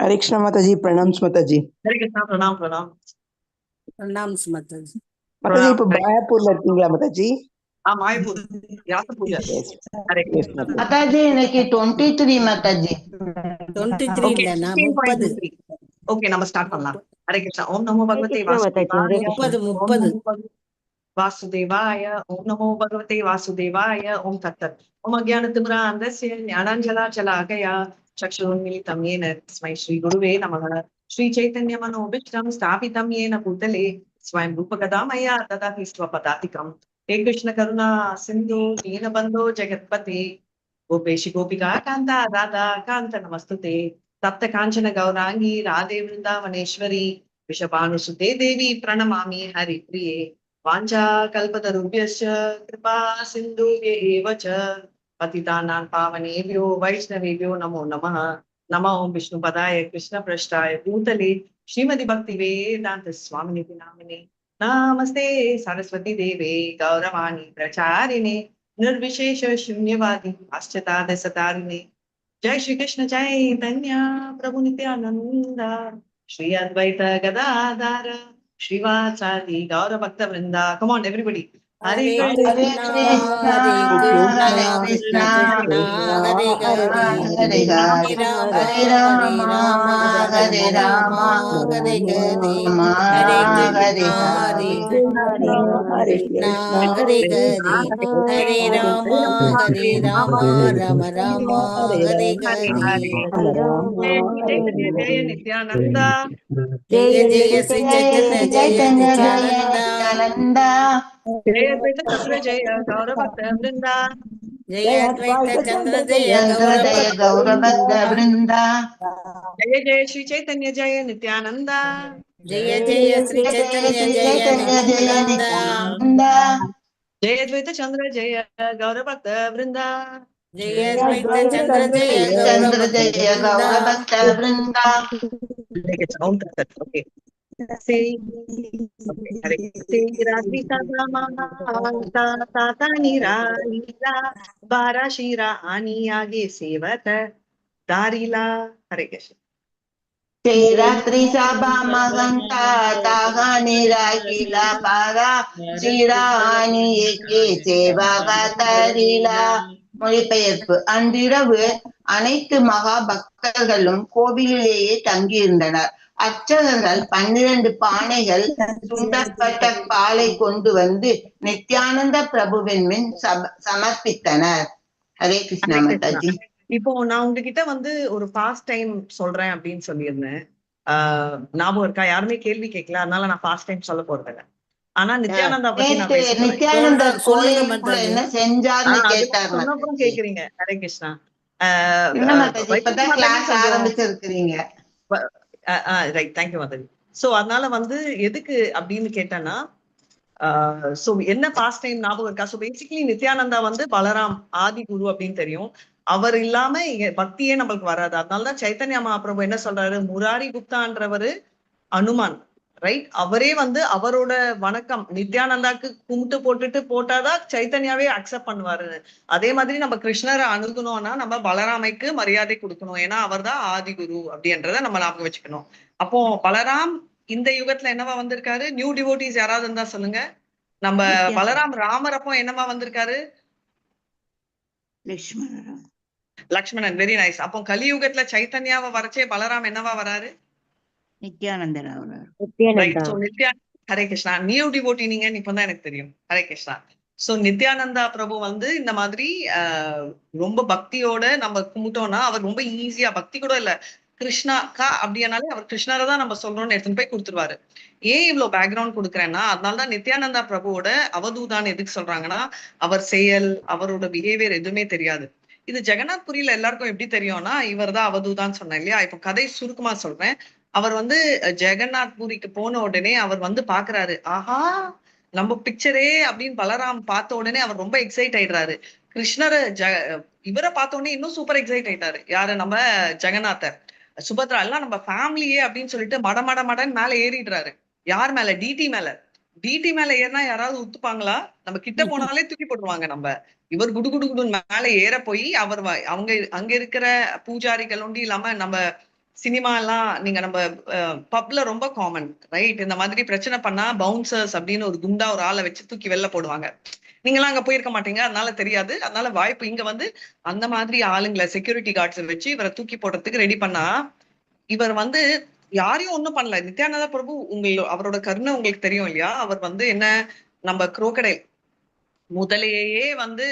हरे कृष्ण माताजी, प्रणाम माताजी। हरे कृष्णा, प्रणाम प्रणाम प्रणाम माताजी। माताजी இப்ப மாயாப்பூர்ல இருக்கீங்களா மாதாஜி? மாயப்பூர் வியாச பூஜை. ஹரே Yes, கிருஷ்ணா. மாதாஜி. மாதாஜி இன்னைக்கு 23 மாதாஜி. 23 Okay, இல்லனா 30. 16.23. ஓகே, நம்ம ஸ்டார்ட் பண்ணலாம். ஹரே கிருஷ்ணா. ஓம் நமோ பகவதே வாசுதேவாய. 30 வாசுதேவாய. ஓம் நமோ பகவதே வாசுதேவாய. ஓம் தத்தத். ஓம் அஜ்ஞானதிமிராந்தஸ்ய ஞானாஞ்சலாச்சலாகயா சக்ஷுருன்மிலிதம் येन तस्मै श्री गुरुवे नमः. श्री चैतन्य मनोभीष्टं स्थापितं येन भूतले स्वयं रूपकदा मया ददाति स्वपदातिकम्. हे कृष्ण करुणा सिन्धु दीनबन्धो जगत्पते गोपेश गोपिका कान्ता राधा कान्त नमस्तुते. तप्त काञ्चन गौरांगी राधे वृन्दावनेश्वरी वृषभानुसुते देवी प्रणमामि हरिप्रिये. वाञ्छा कल्पतरुभ्यश्च कृपा सिन्धुभ्येव च पतितानां पावनेभ्यो वैष्णवेभ्यो नमो नमः. नमो ओं विष्णुपदाय कृष्णप्रेष्ठाय भूतले श्रीमति भक्ति वेदांत स्वामिने नामिने नमस्ते सरस्वती देवे गौरवाणी प्रचारिणे निर्विशेष शून्यवादी पाश्चात्य जय श्री कृष्ण चैतन्य प्रभु नित्यानंद श्री अद्वैत गदाधर श्रीवासादि गौर भक्त वृंदा. Come on everybody. Hare Hare Krishna Krishna Hare Hare Krishna Krishna Hare Hare Hare Hare Hare Hare Ram Ram Hare Hare Ram Ram Hare Hare Ram Hare Hare Krishna हरे कृष्णा हरे हरे हरे राम राम राम हरे हरे. जय नित्यानंद. जय जय श्री चैतन्य जय चैतन्य जय नित्यानंद. नित्यानंद. जय अद्वैत चंद्र जय गौर भक्त वृंदा. जय अद्वैत चंद्र जय चंद्र गौर जय गौरभक्त वृंदा. जय जय श्री चैतन्य जय नित्यानंद. जय जय श्री जय चैतन्य श्री जय चैतन्य जय नित्यानंद. नित्यानंद. जय अद्वैत चंद्र जय गौर भक्त वृंदा. जय अद्वैत चंद्र जय गौर चंद्र भक्त जय वृंदा. गौरभक्त वृंदा. Okay. हरे रात्रि ताता निरालीला बारा शिरा आणि आगे सेवत दारीला. हरे कृष्ण. रात्रि सभा मगंता तागानी राखीला पागा சிராணி ஏகே சேவாகதரிலா. மொழிபெயர்ப்பு. அன்றிரவு அனைத்து மகா பக்தர்களும் கோவிலிலேயே தங்கியிருந்தனர். அர்ச்சகர்கள் 12 பானைகள் சுண்டப்பட்ட பாலை கொண்டு வந்து நித்யானந்த பிரபுவின் முன் சமர்ப்பித்தனர். ஹரே கிருஷ்ணா மாதாஜி. இப்போ நான் உங்ககிட்ட வந்து ஒரு ஃபாஸ்ட் டைம் சொல்றேன் அப்படின்னு சொல்லியிருந்தேன். ஞாபகம் இருக்கா? யாருமே கேள்வி கேட்கல, அதனால நான் ஃபாஸ்ட் டைம் சொல்ல போறதில்ல. ஆனா நித்யானந்தா பத்தி நான் நித்யானந்தர் கோயிலுக்குள்ள என்ன செஞ்சார்னு கேட்டார். சொன்னப்புறம் கேக்குறீங்க. ஹரே கிருஷ்ணா. இப்பதான் கிளாஸ் ஆரம்பிச்சிருக்கீங்க. Right, thank you Mataji. சோ அதனால வந்து எதுக்கு அப்படின்னு கேட்டேன்னா, சோ என்ன பாஸ்ட் டைம் ஞாபகம் இருக்கா? சோ பேசிக்கலி நித்யானந்தா வந்து பலராம் ஆதி குரு அப்படின்னு தெரியும். அவர் இல்லாம பக்தியே நம்மளுக்கு வராது. அதனாலதான் சைத்தன்ய மகாபிரபு என்ன சொல்றாரு, முராரி குப்தான்றவரு அனுமான், ரைட்? அவரே வந்து அவரோட வணக்கம் நித்யானந்தாக்கு கும்பிட்டு போட்டுட்டு போட்டாதான் சைத்தன்யாவே அக்செப்ட் பண்ணுவாரு. அதே மாதிரி நம்ம கிருஷ்ணரை அணுகணும்னா நம்ம பலராமைக்கு மரியாதை கொடுக்கணும். ஏன்னா அவர் தான் ஆதி குரு அப்படின்றத நம்ம ஞாபகம் வச்சுக்கணும். அப்போ பலராம் இந்த யுகத்துல என்னவா வந்திருக்காரு? நியூ டிவோட்டிஸ் யாராவது இருந்தா சொல்லுங்க. நம்ம பலராம் ராமர் அப்போ என்னவா வந்திருக்காரு? லக்ஷ்மணன். Very nice. அப்போ கலியுகத்துல சைத்தன்யாவை வரைச்சே பலராம் என்னவா வராரு? நித்யானந்தர். ஹரே கிருஷ்ணா. நியூ டிவோட்டி நீங்க இப்பதான் எனக்கு தெரியும். ஹரே கிருஷ்ணா. சோ நித்யானந்தா பிரபு வந்து இந்த மாதிரி ரொம்ப பக்தியோட நம்ம கும்பிட்டோம்னா அவர் ரொம்ப ஈஸியா, பக்தி கூட இல்ல, கிருஷ்ணாக்கா அப்படின்னாலே அவர் கிருஷ்ணரை தான் நம்ம சொல்றோம்னு எடுத்துன்னு போய் கொடுத்துருவாரு. ஏன் இவ்வளவு பேக்ரவுண்ட் கொடுக்குறேன்னா, அதனாலதான் நித்யானந்தா பிரபுவோட அவதூதான் எதுக்கு சொல்றாங்கன்னா, அவர் செயல், அவரோட பிஹேவியர் எதுவுமே தெரியாது. இது ஜெகநாத் புரியில எல்லாருக்கும் எப்படி தெரியும்னா, இவர் தான் அவதூதான் சொன்னேன் இல்லையா? இப்ப கதை சுருக்கமா சொல்றேன். அவர் வந்து ஜெகநாத் பூரிக்கு போன உடனே அவர் வந்து பாக்குறாரு, ஆஹா நம்ம பிக்சரே அப்படின்னு பலராம் பார்த்த உடனே அவர் ரொம்ப எக்ஸைட் ஆயிடுறாரு. கிருஷ்ணரை இவரை பார்த்த உடனே இன்னும் சூப்பர் எக்ஸைட் ஆயிட்டாரு. யாரு? நம்ம ஜெகநாதர். சுபத்ரா எல்லாம் நம்ம ஃபேமிலியே அப்படின்னு சொல்லிட்டு மடன்னு மேல ஏறிடுறாரு. யார் மேல? டிடி மேல. டிடி மேல ஏறினா யாராவது ஒத்துப்பாங்களா? நம்ம கிட்ட போனாலே தூக்கி போடுவாங்க. நம்ம இவர் குடுன்னு மேல ஏற போய் அவர் அவங்க அங்க இருக்கிற பூஜாரிகள் ஒண்டி இல்லாம நம்ம சினிமாலாம் நீங்க நம்ம பப்ல ரொம்ப காமன் ரைட். இந்த மாதிரி பிரச்சனை பண்ணா பவுன்சர்ஸ் அப்படின்னு ஒரு குண்டா ஒரு ஆளை வச்சு தூக்கி வெளில போடுவாங்க. நீங்களாம் அங்க போயிருக்க மாட்டீங்க, அதனால தெரியாது. அதனால வாய்ப்பு இங்க வந்து அந்த மாதிரி ஆளுங்களை செக்யூரிட்டி கார்ட்ஸ் வச்சு இவரை தூக்கி போடுறதுக்கு ரெடி பண்ணா, இவர் வந்து யாரையும் ஒண்ணும் பண்ணல. நித்யானந்த பிரபு அவரோட கருணை உங்களுக்கு தெரியும் இல்லையா? அவர் வந்து என்ன, நம்ம குரோக்கடைல் முதலையே வந்து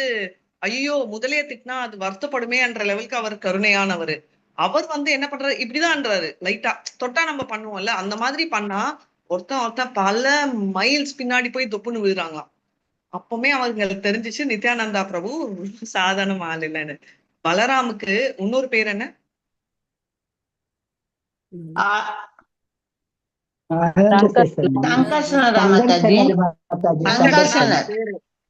ஐயோ முதலைய திட்டினா அது வருத்தப்படுமே என்ற லெவலுக்கு அவர் கருணையானவர். அவர் வந்து என்ன பண்றாரு, இப்படிதான்ன்றாரு. லைட்டா தொட்டா நம்ம பண்ணுவோம்ல, அந்த மாதிரி பண்ணா ஒருத்தன் பல மைல்ஸ் பின்னாடி போய் தொப்புன்னு விழுறாங்களாம். அப்பவுமே அவங்களுக்கு தெரிஞ்சிச்சு நித்யானந்தா பிரபு சாதாரண ஆள் இல்லைன்னு. பலராமுக்கு இன்னொரு பேர் என்ன? சங்கர்ஷனரா மாதாஜி? சங்கர்ஷனர்.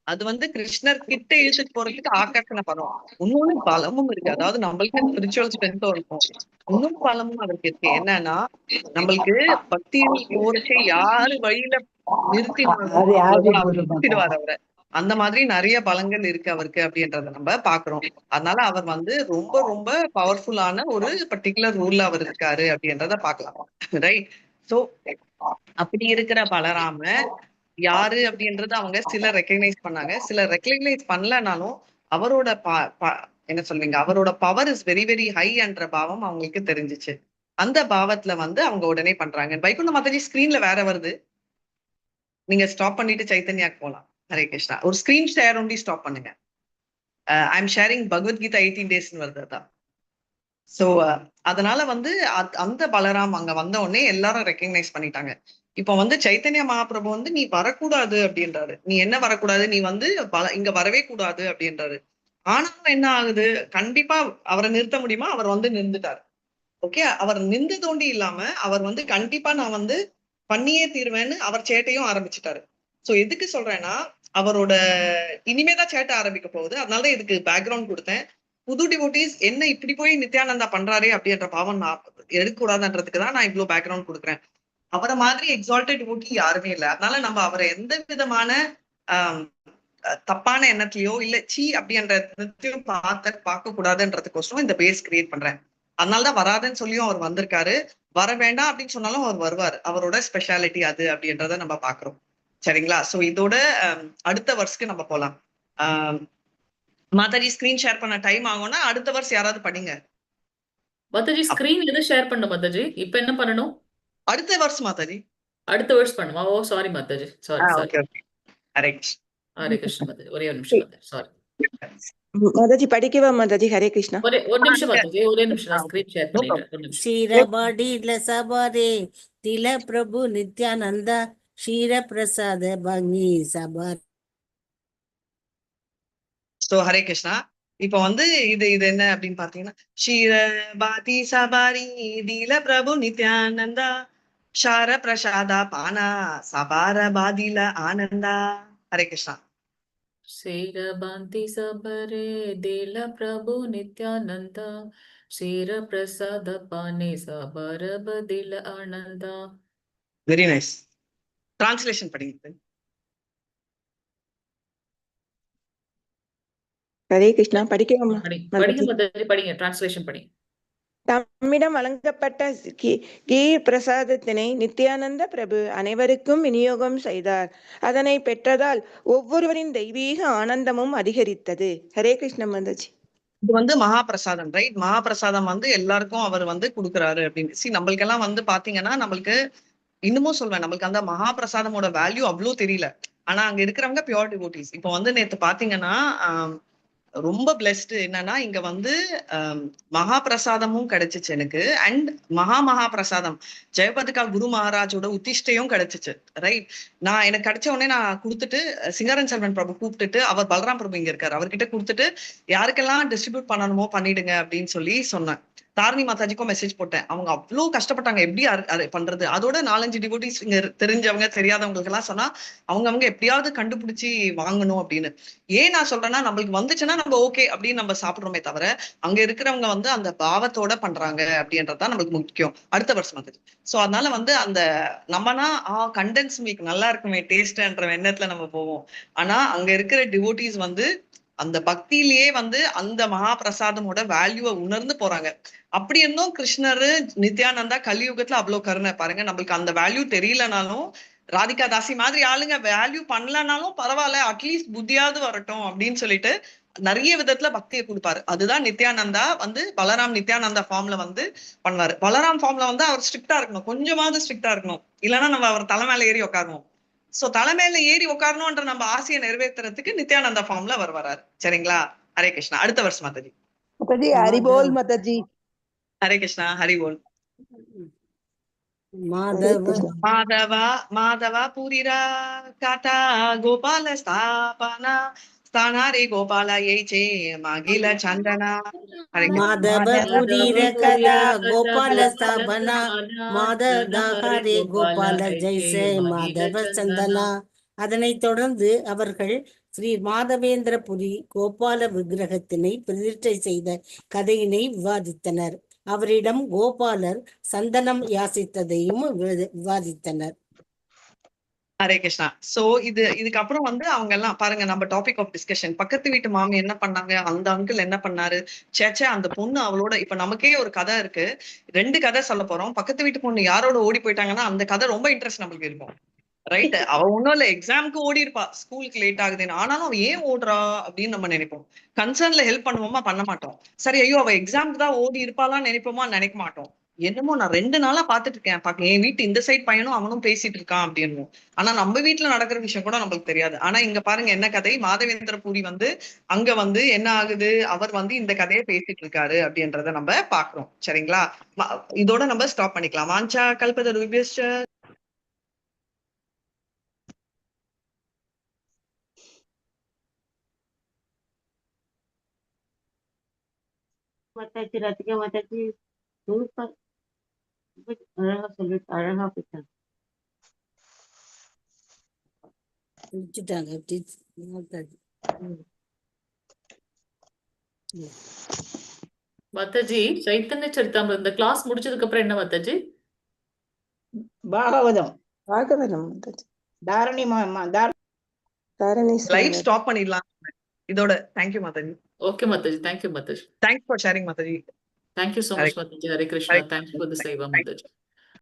அது வந்து கிருஷ்ணர் கிட்ட இழுத்துட்டு போறதுக்கு ஆகர்ஷண படம். இன்னொன்னு பலமும் இருக்கு. அதாவது நம்மளுக்கு ஸ்பிரிச்சுவல் ஸ்ட்ரென்த்தும் இருக்கும், இன்னும் பலமும் அதற்கு இருக்கு. என்னன்னா நம்மளுக்கு பக்தியில் போறச்சே யாரு வழியில நிறுத்திடுவார் அவரை. அந்த மாதிரி நிறைய பலங்கள் இருக்கு அவருக்கு அப்படின்றத நம்ம பாக்குறோம். அதனால அவர் வந்து ரொம்ப ரொம்ப பவர்ஃபுல்லான ஒரு பர்டிகுலர் ரூல்ல அவர் இருக்காரு அப்படின்றத பாக்கலாம். ரைட். சோ அப்படி இருக்கிற பலராம யாரு அப்படின்றது அவங்க சிலர் ரெக்கக்னைஸ் பண்ணாங்க, சிலர் ரெக்கக்னைஸ் பண்ணலனாலும் அவரோட என்ன சொல்வீங்க, அவரோட power is very very high என்ற பாவம் அவங்களுக்கு தெரிஞ்சிச்சு. அந்த பாவத்துல வந்து அவங்க உடனே பண்றாங்க. வைகுண்ட மாதாஜி ஸ்கிரீன்ல வேற வருது, நீங்க ஸ்டாப் பண்ணிட்டு சைத்தன்யாக்கு போலாம். ஹரே கிருஷ்ணா. ஒரு ஸ்கிரீன் ஷேர் ஒன்லி ஸ்டாப் பண்ணுங்க. I am sharing Bhagavad Gita 18 days வருது அதான். சோ அதனால வந்து அந்த பலராம் அங்க வந்த உடனே எல்லாரும் ரெக்கக்னைஸ் பண்ணிட்டாங்க. இப்ப வந்து சைத்தன்ய மகாபிரபு வந்து நீ வரக்கூடாது அப்படின்றாரு. நீ என்ன வரக்கூடாது, நீ வந்து இங்க வரவே கூடாது அப்படின்றாரு. ஆனாலும் என்ன ஆகுது, கண்டிப்பா அவரை நிறுத்த முடியுமா? அவர் வந்து நின்றுட்டாரு. ஓகே, அவர் நின்று தோண்டி இல்லாம அவர் வந்து கண்டிப்பா நான் வந்து பண்ணியே தீர்வேன்னு அவர் சேட்டையும் ஆரம்பிச்சுட்டாரு. சோ எதுக்கு சொல்றேன்னா, அவரோட இனிமேதான் சேட்டை ஆரம்பிக்க போகுது. அதனாலதான் இதுக்கு பேக்ரவுண்ட் கொடுத்தேன். புது டிவோட்டிஸ் என்ன இப்படி போய் நித்யானந்தா பண்றாரே அப்படின்ற பாவம் நான் எடுக்கக்கூடாதுன்றதுக்கு தான் நான் இவ்வளவு பேக்ரவுண்ட் கொடுக்குறேன். அவரை மாதிரி எக்ஸால்டட் டிவோட்டி யாருமே இல்லை. அதனால நம்ம அவரை எந்த விதமான தப்பான எண்ணத்திலயோ இல்ல சி அப்படின்றதையும் பார்க்க கூடாதுன்றதுக்கோசரம் இந்த பேஸ் கிரியேட் பண்றேன். அதனாலதான் வராதுன்னு சொல்லியும் அவர் வந்திருக்காரு. வர வேண்டாம் அப்படின்னு சொன்னாலும் அவர் வருவார். அவரோட ஸ்பெஷாலிட்டி அது அப்படின்றத நம்ம பாக்குறோம். சரிங்களா? சோ இதோட அடுத்த வருஷத்துக்கு நம்ம போலாம். மாதாஜி ஸ்கிரீன் ஷேர் பண்ண டைம் ஆகும்னா அடுத்த வருஷம் யாராவது படிங்க. மாதாஜி ஸ்கிரீன் எது ஷேர் பண்ணணும் மாதாஜி? இப்ப என்ன பண்ணணும்? அடுத்த வருஷம் மாதாஜி. அடுத்த வருஷம் பண்ணுமா? Oh sorry Mataji, sorry sorry. Hare Krishna Mataji, ஒரே ஒரு நிமிஷம் மாதாஜி, சாரி மாதாஜி. படிக்கவா மாதாஜி? ஹரே கிருஷ்ணா. ஒரு நிமிஷம் மாதாஜி, ஒரே நிமிஷம் நான் ஸ்கிரீன் ஷேர் பண்ணிடுறேன். ஒரு நிமிஷம். ஷீரபாடில சபாரே தில பிரபு நித்யானந்தா ஷீர பிரசாத பங்கி சபார். சோ ஹரே கிருஷ்ணா. இப்ப வந்து இது என்ன அப்படின்னு பாத்தீங்கன்னா, ஷீரபாதி சபாரி தீல பிரபு நித்யானந்தா ஷார பிரசாதா பானா சபார பாதில ஆனந்தா. ஹரே கிருஷ்ணா. ஷீரபாந்தி சபரே தில பிரபு நித்யானந்தா ஷீர பிரசாத பானே சபார பதில ஆனந்தா. Very nice. டிரான்ஸ்லேஷன் படிங்க. ஹரே கிருஷ்ணா. படிக்கவா படிங்க மாதாஜி, படிங்க, டிரான்ஸ்லேஷன் படிங்க. தம்மிடம் வழங்கப்பட்ட கீர் பிரசாதத்தினை நித்யானந்த பிரபு அனைவருக்கும் விநியோகம் செய்தார். அதனை பெற்றதால் ஒவ்வொருவரின் தெய்வீக ஆனந்தமும் அதிகரித்தது. ஹரே கிருஷ்ண மாதாஜி. இது வந்து மகாபிரசாதம், ரைட்? மகாபிரசாதம் வந்து எல்லாருக்கும் அவர் வந்து கொடுக்குறாரு அப்படின்னு. நம்மளுக்கெல்லாம் வந்து பாத்தீங்கன்னா, நம்மளுக்கு இன்னமும் சொல்வேன், நம்மளுக்கு அந்த மகாபிரசாதமோட வேல்யூ அவ்வளவு தெரியல. ஆனா அங்க இருக்கிறவங்க பியூர் டிவோட்டிஸ். இப்போ வந்து நேத்து பாத்தீங்கன்னா ரொம்ப பிளெஸ்ட் என்னன்னா, இங்க வந்து மகாபிரசாதமும் கிடைச்சிச்சு எனக்கு. அண்ட் மகா பிரசாதம் ஜெயபதுகா குரு மகாராஜோட உத்திஷ்டையும் கிடைச்சிச்சு. ரைட். நான் எனக்கு கிடைச்ச உடனே நான் கொடுத்துட்டு சிங்கரன் செல்வன் பிரபு கூப்பிட்டுட்டு, அவர் பலராம் பிரபு இங்க இருக்காரு, அவர்கிட்ட கொடுத்துட்டு யாருக்கெல்லாம் டிஸ்ட்ரிபியூட் பண்ணணுமோ பண்ணிடுங்க அப்படின்னு சொல்லி சொன்னேன். தாரணி மாதாஜிக்கும் மெசேஜ் போட்டேன். அவங்க அவ்வளவு கஷ்டப்பட்டாங்க, எப்படி பண்றது. அதோட 4-5 டிவோட்டிஸ் இங்க தெரிஞ்சவங்க தெரியாதவங்களுக்கு எல்லாம் சொன்னா அவங்க எப்படியாவது கண்டுபிடிச்சு வாங்கணும் அப்படின்னு. ஏன் நான் சொல்றேன்னா, நம்மளுக்கு வந்துச்சுன்னா நம்ம ஓகே அப்படின்னு நம்ம சாப்பிடுறோமே தவிர, அங்க இருக்கிறவங்க வந்து அந்த பாவத்தோட பண்றாங்க அப்படின்றதுதான் நம்மளுக்கு முக்கியம். அடுத்த வருஷம் வந்துச்சு. சோ அதனால வந்து அந்த நம்மனா கண்டென்ஸ் மில்க் நல்லா இருக்குமே டேஸ்ட்ன்ற எண்ணத்துல நம்ம போவோம். ஆனா அங்க இருக்கிற டிவோட்டிஸ் வந்து அந்த பக்தியிலேயே அந்த மகா பிரசாதமோட வேல்யூவை உணர்ந்து போறாங்க. அப்படி இருந்தும் கிருஷ்ணர் நித்யானந்தா கலியுகத்துல அவ்வளவு கருணை பாருங்க. நம்மளுக்கு அந்த வேல்யூ தெரியலனாலும் ராதிகா தாசி மாதிரி ஆளுங்க வேல்யூ பண்ணலனாலும் பரவாயில்ல, அட்லீஸ்ட் புத்தியாவது வரட்டும் அப்படின்னு சொல்லிட்டு நிறைய விதத்துல பக்தியை கொடுப்பாரு. அதுதான் நித்யானந்தா பலராம் நித்யானந்தா ஃபார்ம்ல பண்ணுவாரு. பலராம் ஃபார்ம்ல அவர் ஸ்ட்ரிக்டா இருக்கணும், கொஞ்சமாவது ஸ்ட்ரிக்டா இருக்கணும், இல்லைன்னா நம்ம அவர் தலைமையில ஏறி உட்காரணும். சோ தலைமையில ஏறி உட்காரணும்ன்ற நம்ம ஆசையை நிறைவேற்றுறதுக்கு நித்யானந்தா ஃபார்ம்ல வராரு. சரிங்களா? ஹரே கிருஷ்ணா. அடுத்த வருஷம் மாதாஜி. ஹரிபோல் மாதாஜி. ஹரே கிருஷ்ணா. ஹரிபோல். மாதவ மாதவா மாதவா பூரிரா காட்டா கோபால ஸ்தாபனா ஸ்தானாரே கோபால ஏச்சே மகில சந்தனா. மாதவ புரீர கதா கோபால ஸ்தாபனா மாதவ ஹரே கோபால ஜெய்சே மாதவ சந்தனா. அதனைத் தொடர்ந்து அவர்கள் ஸ்ரீ மாதவேந்திரபுரி கோபால விக்கிரகத்தினை பிரதிஷ்டை செய்த கதையினை விவாதித்தனர். அவரிடம் கோபாலர் சந்தனம் யாசித்ததையும் விவாதித்தனர். ஹரே கிருஷ்ணா. சோ இதுக்கப்புறம் அவங்க எல்லாம் பாருங்க, நம்ம டாபிக் ஆஃப் டிஸ்கஷன் பக்கத்து வீட்டு மாமி என்ன பண்ணாங்க, அந்த அங்கிள் என்ன பண்ணாரு, சேச்சே அந்த பொண்ணு அவளோட இப்ப நமக்கே ஒரு கதை இருக்கு, 2 கதை சொல்ல போறோம். பக்கத்து வீட்டு பொண்ணு யாரோட ஓடி போயிட்டாங்கன்னா அந்த கதை ரொம்ப இன்ட்ரெஸ்ட் நம்மளுக்கு இருக்கும். ரைட்? அவ ஒண்ணும் இல்ல, எக்ஸாமுக்கு ஓடி இருப்பா, ஸ்கூலுக்கு லேட் ஆகுதுன்னு. ஆனாலும் அவ ஏன் ஓடுறா அப்படின்னு நம்ம நினைப்போம். கன்சர்ன்ல ஹெல்ப் பண்ணுவோமா? பண்ண மாட்டோம். சரி, ஐயோ அவ எக்ஸாமுக்கு தான் ஓடி இருப்பாலாம் நினைப்போமா? நினைக்க மாட்டோம். என்னமோ நான் 2 நாளா பாத்துட்டு இருக்கேன், என் வீட்டு இந்த சைட் பையனும் அவனும் பேசிட்டு இருக்கான் அப்படின்னு. ஆனா நம்ம வீட்டுல நடக்கிற விஷயம் கூட நம்மளுக்கு தெரியாது. ஆனா இங்க பாருங்க என்ன கதை, மாதவேந்திர பூரி அங்க என்ன ஆகுது, அவர் இந்த கதையை பேசிட்டு இருக்காரு அப்படின்றத நம்ம பாக்குறோம். சரிங்களா? இதோட நம்ம ஸ்டாப் பண்ணிக்கலாம். வாஞ்சா கல்பதருபியஸ்ச மாதாஜி ராதிகா மாதாஜி சூப்பர், அழகா சொல்லிட்டு அழகா போயிட்டாங்க. முடிச்சுட்டாங்க மாதாஜி. மாதாஜி சைத்தன்ய சரிதாமிருதம் இந்த கிளாஸ் முடிச்சதுக்கு அப்புறம் என்ன மாதாஜி? பாகவதம் பாகவதம் மாதாஜி. தாரணி தாரணி லைவ் ஸ்டாப் பண்ணிடலாம் இதோட. Thank you Mataji. Okay Mataji. Thank you Mataji. Thanks for sharing Mataji. Thank you so much, Mataji. Hare Krishna. Thanks for the Seva, Mataji.